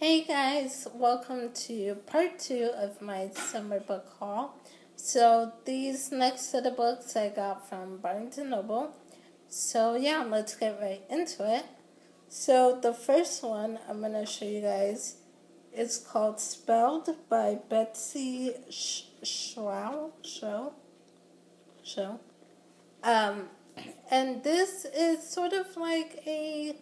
Hey guys, welcome to part 2 of my summer book haul. So these next set of books I got from Barnes & Noble. So yeah, let's get right into it. So the first one I'm going to show you guys is called Spelled by Betsy Schow. And this is sort of like a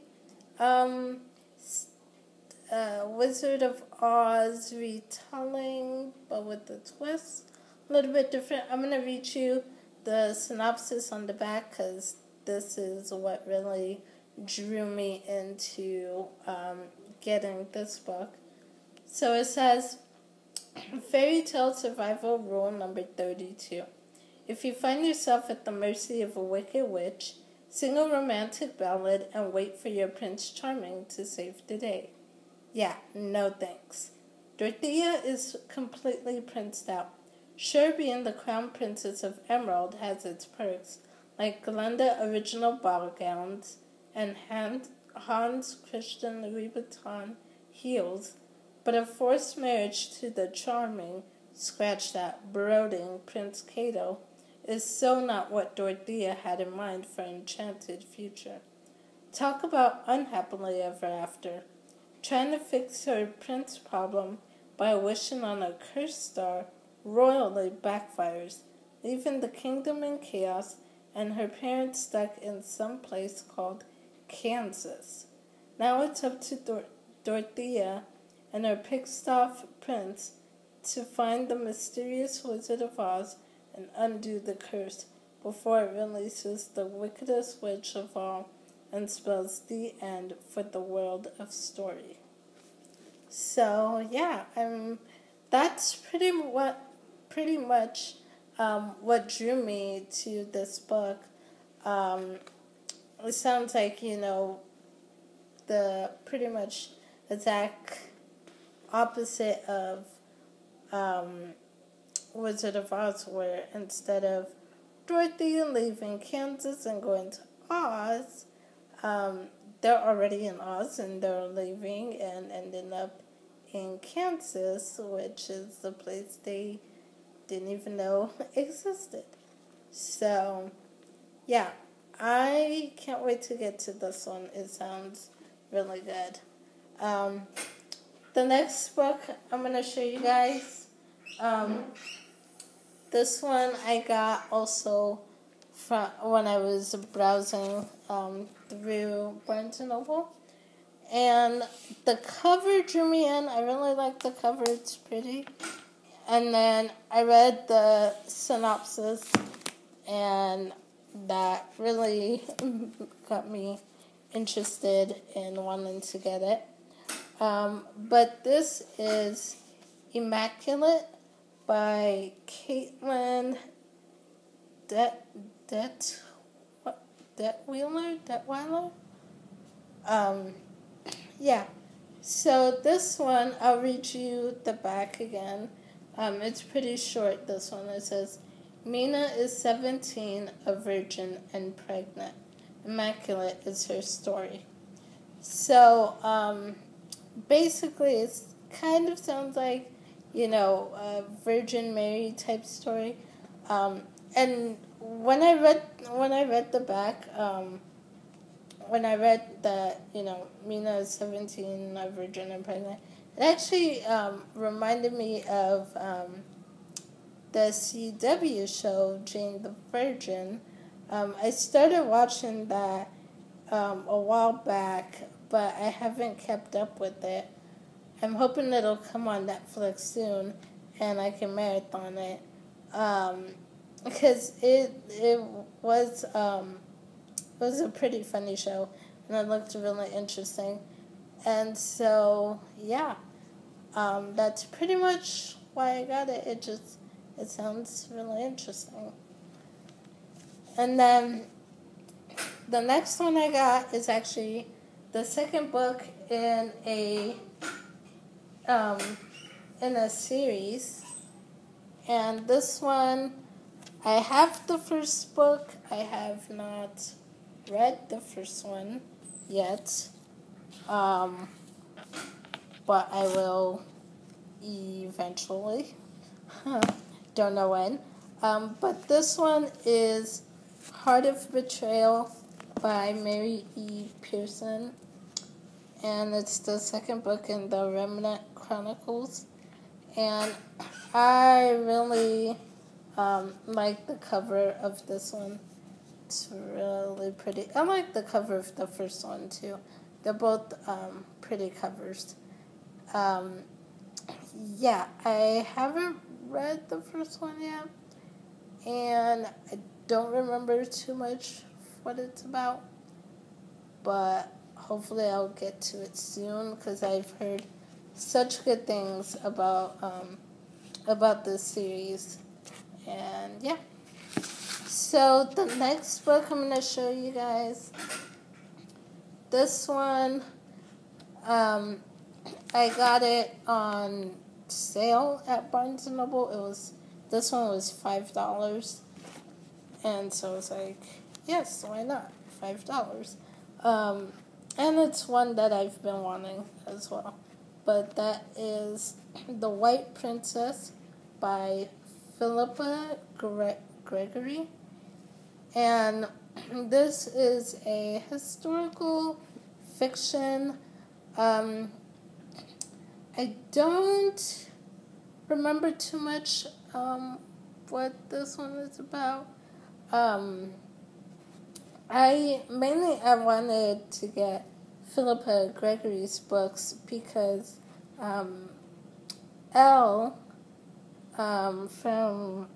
Wizard of Oz retelling, but with a twist. A little bit different. I'm going to read you the synopsis on the back because this is what really drew me into getting this book. So it says, Fairy Tale Survival Rule number 32. If you find yourself at the mercy of a wicked witch, sing a romantic ballad and wait for your Prince Charming to save the day. Yeah, no thanks. Dorothea is completely princed out. Sure, being the crown princess of Emerald has its perks, like Glenda original ball gowns and Hans Christian Louis Vuitton heels, but a forced marriage to the charming, scratch that, brooding Prince Cato is so not what Dorothea had in mind for an enchanted future. Talk about unhappily ever after. Trying to fix her prince problem by wishing on a cursed star royally backfires, leaving the kingdom in chaos and her parents stuck in some place called Kansas. Now it's up to Dorothea and her pissed-off prince to find the mysterious Wizard of Oz and undo the curse before it releases the wickedest witch of all and spells the end for the world of story. So yeah, that's pretty much what drew me to this book. It sounds like, the pretty much exact opposite of Wizard of Oz, where instead of Dorothy leaving Kansas and going to Oz, they're already in Oz and they're leaving and ending up in Kansas, which is the place they didn't even know existed. So, yeah, I can't wait to get to this one. It sounds really good. The next book I'm going to show you guys, this one I got also from when I was browsing through Barnes & Noble. And the cover drew me in. I really like the cover. It's pretty. And then I read the synopsis, and that really got me interested in wanting to get it. But this is Immaculate by Katelyn Detweiler. Yeah, so this one, I'll read you the back again. It's pretty short, this one. It says, Mina is 17, a virgin, and pregnant. Immaculate is her story. So, basically, it kind of sounds like, a Virgin Mary type story. And when I read the back, when I read that, Mina is 17, a virgin and pregnant, it actually reminded me of the CW show, Jane the Virgin. I started watching that a while back, but I haven't kept up with it. I'm hoping it'll come on Netflix soon, and I can marathon it. Because it was a pretty funny show, and it looked really interesting. And so, yeah, that's pretty much why I got it. It sounds really interesting. And then the next one I got is actually the second book in a series. And this one, I have the first book. I have not read the first one yet. but I will eventually. Don't know when. But this one is Heart of Betrayal by Mary E. Pearson. And it's the second book in the Remnant Chronicles. And I really like the cover of this one. It's really pretty. I like the cover of the first one too. They're both pretty covers. Yeah, I haven't read the first one yet, and I don't remember too much what it's about, but hopefully I'll get to it soon because I've heard such good things about this series. And yeah, so the next book I'm going to show you guys, this one, I got it on sale at Barnes & Noble. This one was $5, and so I was like, yes, why not, $5. And it's one that I've been wanting as well, but that is The White Princess by Philippa Gregory, and this is a historical fiction. I don't remember too much what this one is about. I wanted to get Philippa Gregory's books because Elle from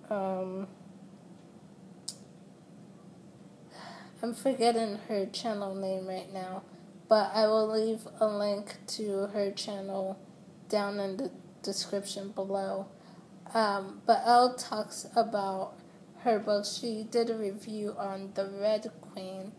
I'm forgetting her channel name right now, but I will leave a link to her channel down in the description below. But Elle talks about her books. She did a review on The Red Queen,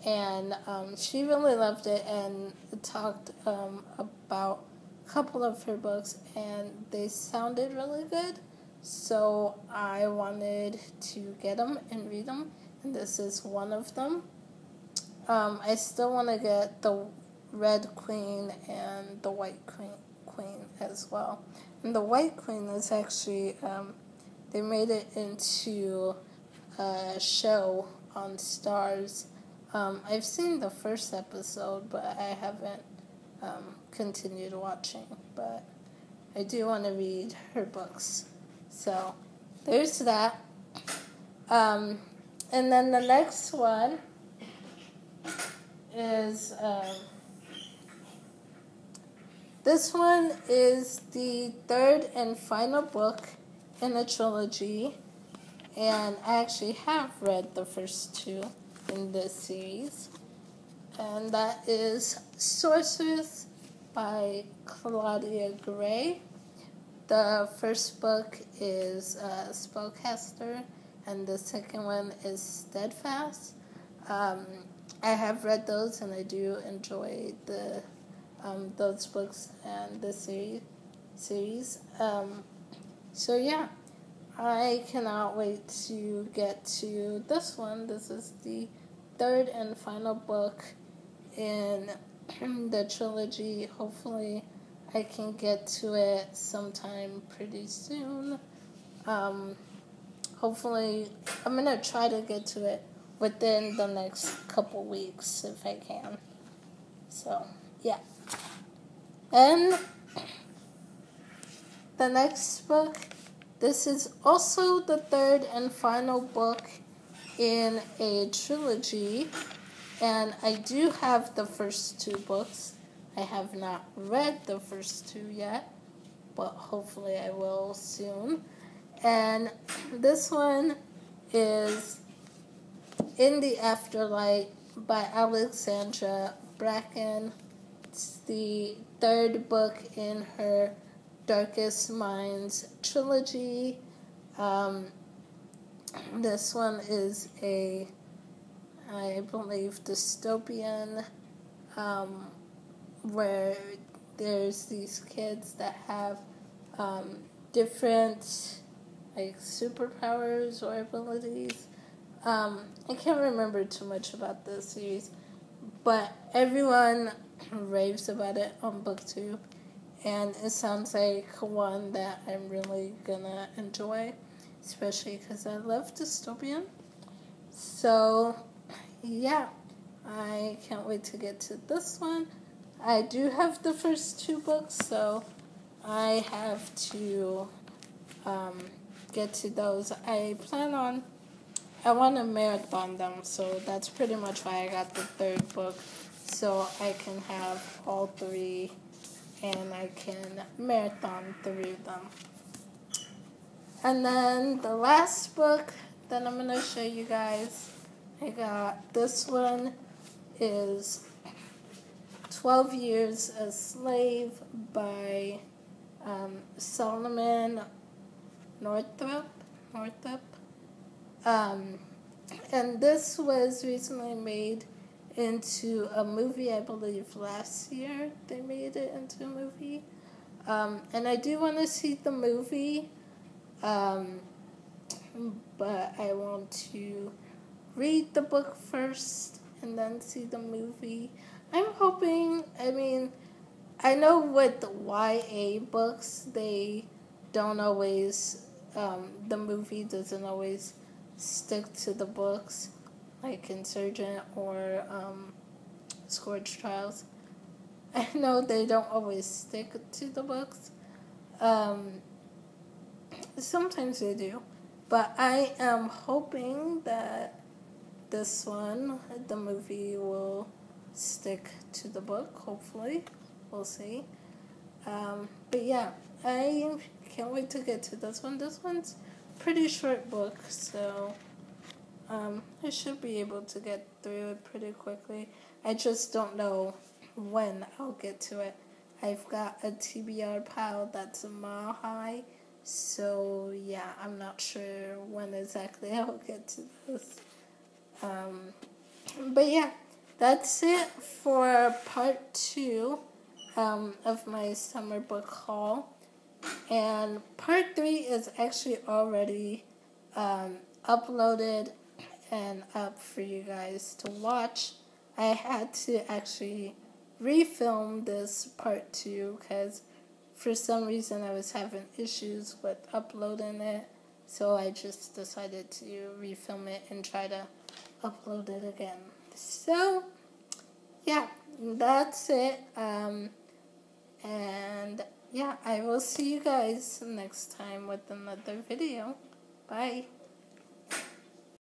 and she really loved it and talked about a couple of her books, and they sounded really good. So I wanted to get them and read them, and this is one of them. I still want to get The Red Queen and The White Queen as well. And The White Queen is actually, they made it into a show on Stars. I've seen the first episode, but I haven't continued watching. But I do want to read her books. So there's that. And then the next one is, this one is the third and final book in a trilogy, and I actually have read the first two in this series, and that is Sorceress by Claudia Gray. The first book is Spellcaster, and the second one is Steadfast. I have read those, and I do enjoy those books and the series. So yeah, I cannot wait to get to this one. This is the third and final book in the trilogy. Hopefully I can get to it sometime pretty soon. Hopefully, I'm going to try to get to it within the next couple weeks if I can. So, yeah. And the next book, this is also the third and final book in a trilogy, and I do have the first two books. I have not read the first two yet, but hopefully I will soon. And this one is In the Afterlight by Alexandra Bracken. It's the third book in her Darkest Minds trilogy. This one is a, I believe, dystopian, where there's these kids that have different like superpowers or abilities. I can't remember too much about this series, but everyone raves about it on BookTube, and it sounds like one that I'm really gonna enjoy, especially because I love dystopian. So, yeah, I can't wait to get to this one. I do have the first 2 books, so I have to get to those. I want to marathon them, so that's pretty much why I got the 3rd book, so I can have all 3 and I can marathon through them. And then the last book that I'm going to show you guys, I got this one is 12 Years a Slave by Solomon Northup. And this was recently made into a movie, I believe last year they made it into a movie. And I do want to see the movie, but I want to read the book first and then see the movie. I'm hoping, I know with the YA books, they don't always, the movie doesn't always stick to the books, like Insurgent or Scourge Trials. I know they don't always stick to the books. Sometimes they do. But I am hoping that this one, the movie, will stick to the book, hopefully. We'll see. But yeah, I can't wait to get to this one. This one's a pretty short book, so I should be able to get through it pretty quickly. I just don't know when I'll get to it. I've got a TBR pile that's a mile high, so yeah, I'm not sure when exactly I'll get to this. But yeah, that's it for part 2 of my summer book haul. And part 3 is actually already uploaded and up for you guys to watch. I had to actually refilm this part 2 because for some reason I was having issues with uploading it. So I just decided to refilm it and try to upload it again. So, yeah, that's it. And, yeah, I will see you guys next time with another video. Bye.